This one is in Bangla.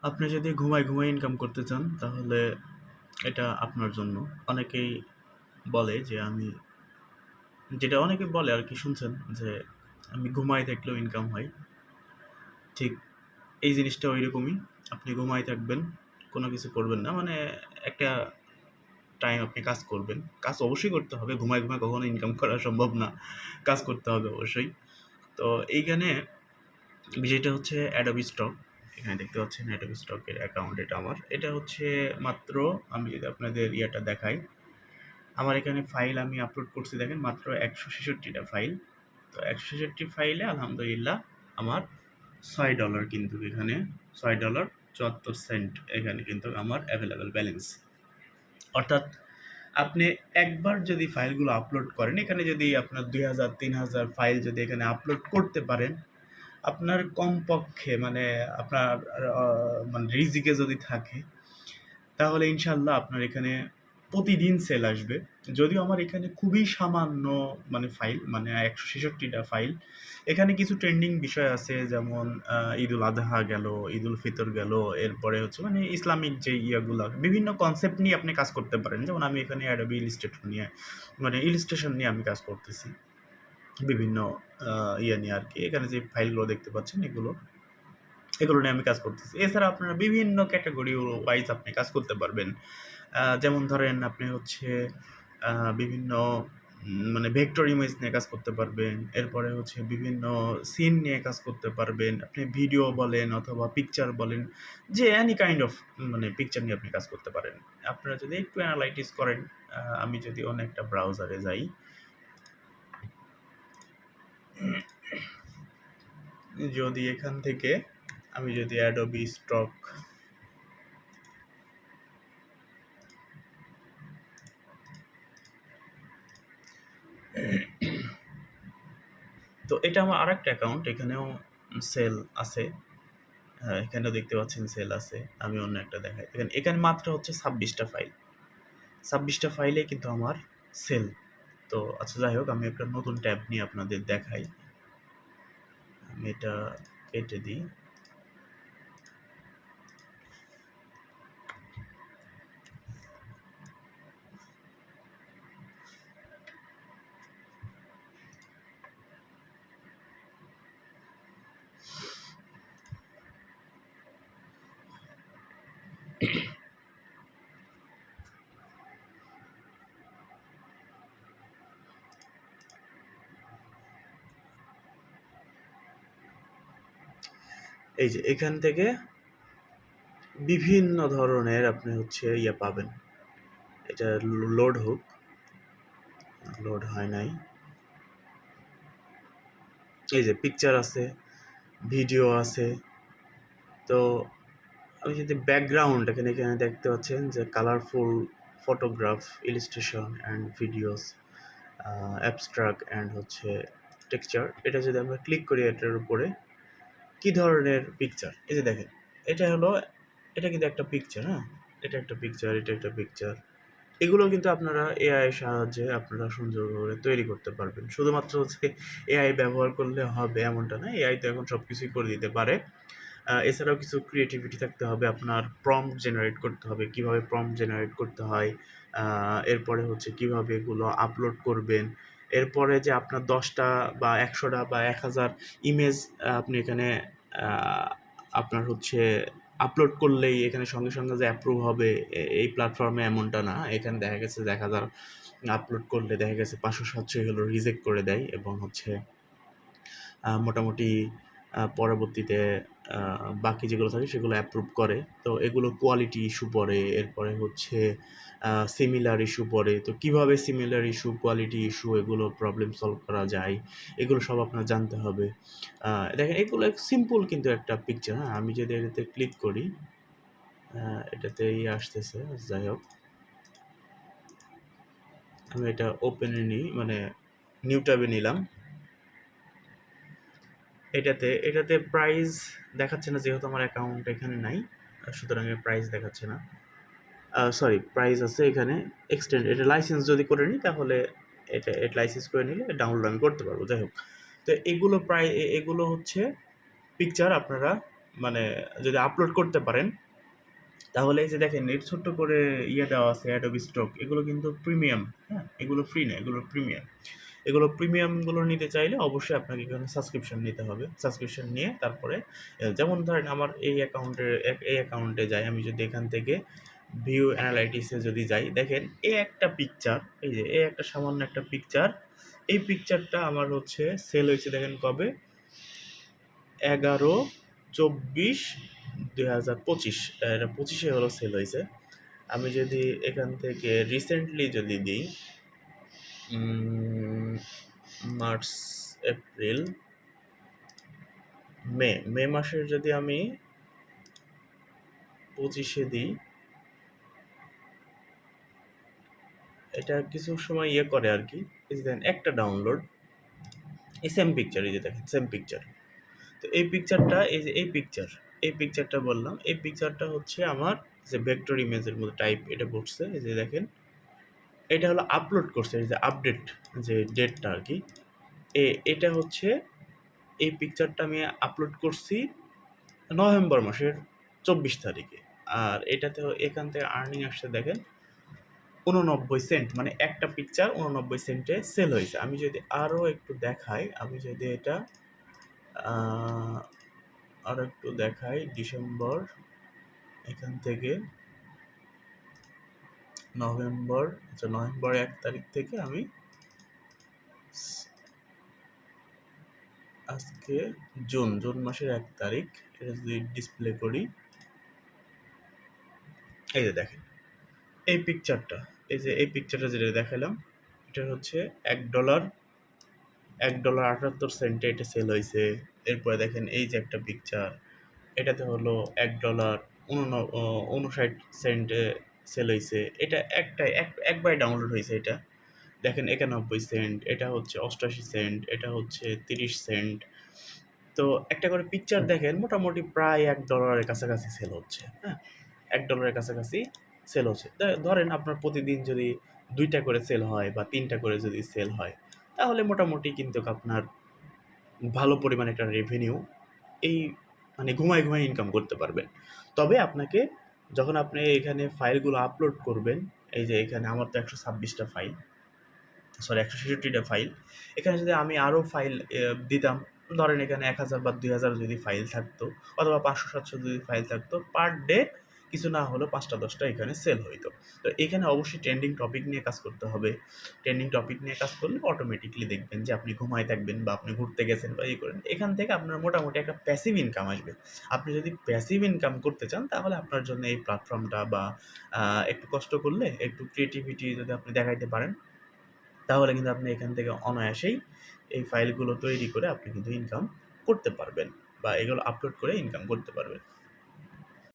আপনি যদি ঘুমায় ইনকাম করতে চান তাহলে এটা আপনার জন্য। অনেকেই বলে যে আমি যেটা অনেকে বলে আরকি শুনছেন যে আমি ঘুমায় থাকলেও ইনকাম হয়। ঠিক এই জিনিসটা ঐরকমই। আপনি ঘুমায় থাকবেন, কোনো কিছু করবেন না। মানে একটা টাইম আপনি কাজ করবেন। কাজ অবশ্যই করতে হবে। ঘুমায় কখনো ইনকাম করা সম্ভব না। কাজ করতে হবে অবশ্যই। তো এইখানে বিষয়টা হচ্ছে Adobe Stock। এখানে দেখতে পাচ্ছেন Adobe Stock এর অ্যাকাউন্ট এটা আমার। এটা হচ্ছে মাত্র আমি যদি আপনাদের ইয়াটা দেখাই, আমার এখানে ফাইল আমি আপলোড করছি দেখেন মাত্র ১৬৬ টা ফাইল। তো ১৬৬ ফাইলে আলহামদুলিল্লাহ আমার $৬ কিন্তু এখানে $৬.৭৪ এখানে কিন্তু আমার এভেইলেবল ব্যালেন্স। অর্থাৎ আপনি একবার যদি ফাইলগুলো আপলোড করেন, এখানে যদি আপনার ২,০০০ ৩,০০০ ফাইল যদি এখানে আপলোড করতে পারেন, আপনার কমপক্ষে মানে আপনার আ মানে রিজিকে যদি থাকে, তাহলে ইনশাআল্লাহ আপনার এখানে প্রতিদিন সেল আসবে। যদিও আমার এখানে খুবই সামান্য মানে ফাইল, মানে ১৬৬ টা ফাইল। এখানে কিছু ট্রেন্ডিং বিষয় আছে যেমন ঈদুল আদহা গেল, ঈদুল ফিতর গেল, এরপরে হচ্ছে মানে ইসলামিক যে ইয়াগুলা, বিভিন্ন কনসেপ্ট নিয়ে আপনি কাজ করতে পারেন। যেমন আমি এখানে Adobe Illustrator নিয়ে মানে ইলাস্ট্রেশন নিয়ে আমি কাজ করতেছি। বিভিন্ন আ ইয়ে নিয়ে আরকি। এখানে যে ফাইলগুলো দেখতে পাচ্ছেন এগুলো নিয়ে আমি কাজ করতেছি। এছাড়া আপনারা বিভিন্ন ক্যাটেগরি ওয়াইজ আপনি কাজ করতে পারবেন। যেমন ধরেন আপনি হচ্ছে আ বিভিন্ন মানে ভেক্টর ইমেজ নিয়ে কাজ করতে পারবেন। এরপরে হচ্ছে বিভিন্ন সিন নিয়ে কাজ করতে পারবেন। আপনি ভিডিও বলেন অথবা পিকচার বলেন, যে এনি কাইন্ড অফ মানে পিকচার নিয়ে আপনি কাজ করতে পারেন। আপনারা যদি একটু এনালাইটিস করেন, আমি যদি অন্য একটা ব্রাউজারে যাই, যদি এখান থেকে আমি যদি Adobe Stock তো এটা আমার আরেকটা অ্যাকাউন্ট, এখানেও সেল আছে। হ্যাঁ, এখানেও দেখতে পাচ্ছেন সেল আছে। আমি অন্য একটা দেখাই। দেখেন এখানে মাত্র হচ্ছে ২৬ টা ফাইল। ২৬ টা ফাইলে কিন্তু আমার সেল। তো আচ্ছা যাই হোক, আমি একটা নতুন ট্যাব নিয়ে আপনাদের দেখাই। আমি এটা কেটে দিই। এই যে এখান থেকে বিভিন্ন ধরনের আপনি হচ্ছে ইয়ে পাবেন। এটা লোড হোক। লোড হয় নাই। এই যে পিকচার আছে, ভিডিও আছে। তো আমি যদি ব্যাকগ্রাউন্ড এখানে দেখতে পাচ্ছেন যে colourful photograph, illustration and videos, abstract and হচ্ছে টেক্সচার। এটা যদি আমরা ক্লিক করি এটার উপরে, কি ধরনের পিকচার? এই যে দেখেন, এটা হলো এটা কিন্তু একটা পিকচার, হ্যাঁ? এটা একটা পিকচার, এটা একটা পিকচার। এগুলো কিন্তু আপনারা এআই এর সাহায্যে আপনারা সুন্দর করে তৈরি করতে পারবেন। শুধুমাত্র হচ্ছে এআই ব্যবহার করলে হবে এমনটা না। এআই তো এখন সবকিছুই করে দিতে পারে। এছাড়াও কিছু ক্রিয়েটিভিটি থাকতে হবে। আপনার প্রম্পট জেনারেট করতে হবে। কিভাবে প্রম্পট জেনারেট করতে হয়। আ এরপরে হচ্ছে কিভাবে এগুলো আপলোড করবেন। এরপরে যে আপনার ১০ টা বা ১০০ টা বা ১,০০০ ইমেজ আপনি এখানে আ আপনার হচ্ছে আপলোড করলেই এখানে সঙ্গে যে অ্যাপ্রুভ হবে এই প্ল্যাটফর্মে এমনটা না। এখানে দেখা গেছে যে ১,০০০ আপলোড করলে দেখা গেছে ৫০০-৭০০ এগুলো রিজেক্ট করে দেয় এবং হচ্ছে মোটামুটি পরবর্তীতে আ বাকি যেগুলো থাকে সেগুলো অ্যাপ্রুভ করে। তো এগুলো কোয়ালিটি ইস্যু পড়ে, এরপরে হচ্ছে সিমিলার ইস্যু পড়ে। তো কিভাবে সিমিলার ইস্যু, কোয়ালিটি ইস্যু এগুলো প্রবলেম সলভ করা যায়, এগুলো সব আপনার জানতে হবে। আ দেখেন এগুলো সিম্পল কিন্তু একটা পিকচার, হ্যাঁ? আমি যদি এটাতে ক্লিক করি, এটাতেই আসতেছে। যাই হোক, আমি এটা ওপেনে নিই, মানে নিউ ট্যাবে নিলাম। এটাতে প্রাইস দেখাচ্ছে না যেহেতু আমার অ্যাকাউন্ট এখানে নাই। সুতরাং এর প্রাইস দেখাচ্ছে না। সরি, প্রাইস আছে এখানে। এক্সটেন্ড এটা লাইসেন্স যদি করে নিই তাহলে এটা লাইসেন্স করে নিলে ডাউনলোড আমি করতে পারবো। যাই হোক। তো এগুলো প্রায় এগুলো হচ্ছে পিকচার আপনারা মানে যদি আপলোড করতে পারেন, তাহলে এই যে দেখেন এর ছোট্ট করে ইয়ে দেওয়া আছে অ্যাডোবি স্টক, এগুলো কিন্তু প্রিমিয়াম, হ্যাঁ? এগুলো ফ্রি না, এগুলো প্রিমিয়াম। এগুলো প্রিমিয়ামগুলো নিতে চাইলে অবশ্যই আপনাকে এখানে সাবস্ক্রিপশন নিতে হবে। সাবস্ক্রিপশন নিয়ে তারপরে যেমন ধরেন আমার এই অ্যাকাউন্টে যাই, আমি যদি এখান থেকে ভিউ অ্যানালাইটিক্সে যদি যাই, দেখেন এই একটা পিকচার, এই যে এই একটা সামান্য একটা পিকচার, এই পিকচারটা আমার হচ্ছে সেল হয়েছে দেখেন কবে? 11/24/2025, এটা 25-এ হলো সেল হয়েছে। আমি যদি এখান থেকে রিসেন্টলি যদি দিই, মার্চ, এপ্রিল, মে মাসের যদি আমি 25-এ দিই, এটা কিছু সময় ইয়ে করে আর কি। এই যে দেখেন একটা ডাউনলোড, এই সেম পিকচার, এই যে দেখেন সেম পিকচার। তো এই পিকচারটা, এই যে এই পিকচারটা বললাম, এই পিকচারটা হচ্ছে আমার যে ভেক্টর ইমেজের মধ্যে টাইপ এটা করছে, এই যে দেখেন এটা হলো আপলোড করছে, এই যে আপডেট যে ডেটটা আর কি। এটা হচ্ছে এই পিকচারটা আমি আপলোড করছি নভেম্বর মাসের 24 তারিখে। আর এটাতে এখান থেকে আর্নিং আসছে দেখেন 89 সেন্ট, মানে একটা পিকচার 89 সেন্টে সেল হয়েছে। আমি যদি আরও একটু দেখাই, আমি যদি এটা আরও একটু দেখাই, ডিসেম্বর, এখান থেকে নভেম্বর, আচ্ছা নভেম্বর 1 তারিখ থেকে আমি আজকে জুন মাসের 1 তারিখ, এটা যদি ডিসপ্লে করি, এই যে দেখেন এই পিকচারটা, এই যে এই পিকচারটা যেটা দেখালাম, এটা হচ্ছে $1, $1.78 এটা সেল হয়েছে। এরপরে দেখেন এই যে একটা পিকচার, এটাতে হলো $1.59 সেল হয়েছে। এটা একবারে ডাউনলোড হয়েছে এটা। দেখেন 91 সেন্ট, এটা হচ্ছে 88 সেন্ট, এটা হচ্ছে 30 সেন্ট। তো একটা করে পিকচার দেখেন মোটামুটি প্রায় $1 কাছাকাছি সেল হচ্ছে, হ্যাঁ? $1 কাছাকাছি সেল হচ্ছে। ধরেন আপনার প্রতিদিন যদি 2টা করে সেল হয় বা 3টা করে যদি সেল হয়, তাহলে মোটামুটি কিন্তু আপনার ভালো পরিমাণে একটা রেভিনিউ এই মানে ঘুমায় ইনকাম করতে পারবেন। তবে আপনাকে যখন আপনি এখানে ফাইলগুলো আপলোড করবেন, এই যে এখানে আমার তো 126টা ফাইল, সরি 166টা ফাইল। এখানে যদি আমি আরও ফাইল দিতাম, ধরেন এখানে 1000 বা 2000 যদি ফাইল থাকতো, অথবা 500-700 যদি ফাইল থাকতো, পার ডে কিছু না হলেও 5টা-10টা এখানে সেল হইতো। তো এখানে অবশ্যই ট্রেন্ডিং টপিক নিয়ে কাজ করতে হবে। ট্রেন্ডিং টপিক নিয়ে কাজ করলে অটোমেটিক্যালি দেখবেন যে আপনি ঘুমায় থাকবেন বা আপনি ঘুরতে গেছেন বা করেন, এখান থেকে আপনার মোটামুটি একটা প্যাসিভ ইনকাম আসবে। আপনি যদি প্যাসিভ ইনকাম করতে চান, তাহলে আপনার জন্য এই প্ল্যাটফর্মটা বা একটু কষ্ট করলে, একটু ক্রিয়েটিভিটি যদি আপনি দেখাইতে পারেন, তাহলে কিন্তু আপনি এখান থেকে অনায়াসেই এই ফাইলগুলো তৈরি করে আপনি কিন্তু ইনকাম করতে পারবেন বা এগুলো আপলোড করে ইনকাম করতে পারবেন।